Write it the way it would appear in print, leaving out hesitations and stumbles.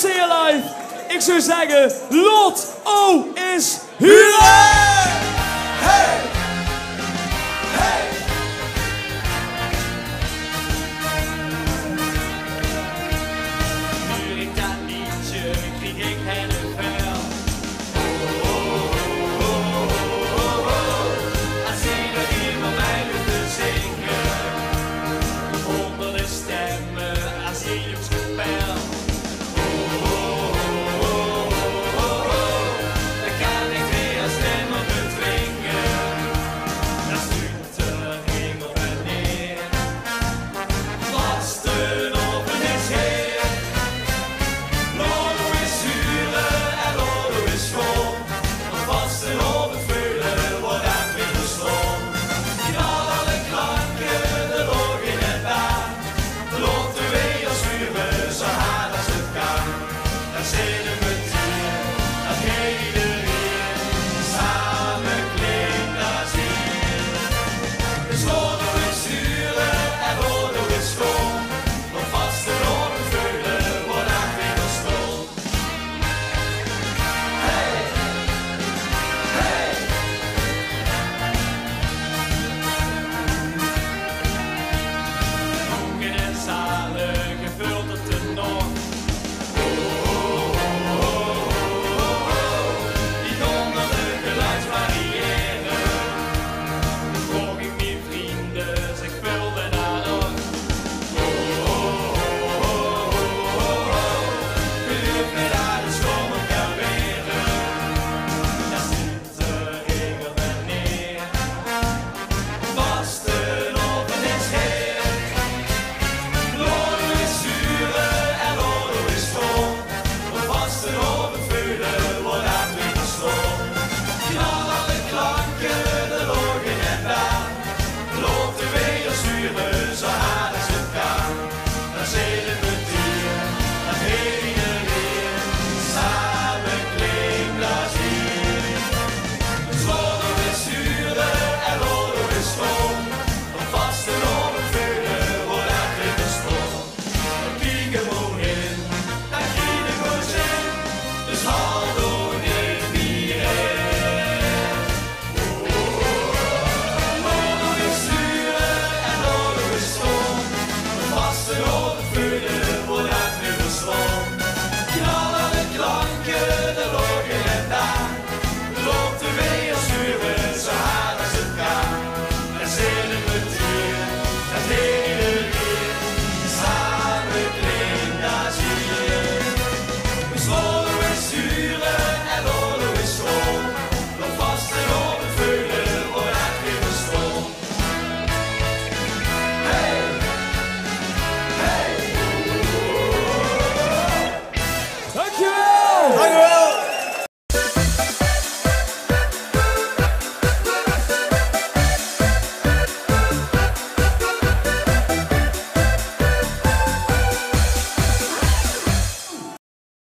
FC Alive. Ik zou zeggen, Lot O is huren! Hey! Hey! Nu ik dat liedje kreeg ik het wel. Als ieder iemand mij te zingen. Onder de stemmen, als in je spel. Dan kan ik weer stemmen bedwingen. Dan stuurt de hemel en neer. Vasten op een is heer. Lolo is huren en Lolo is schoon. Maar vasten op het veulen wordt uit weer gesloten. In alle klanken, de log in het baan. De lot de weer als huren, zo hard als het kan. Dan zitten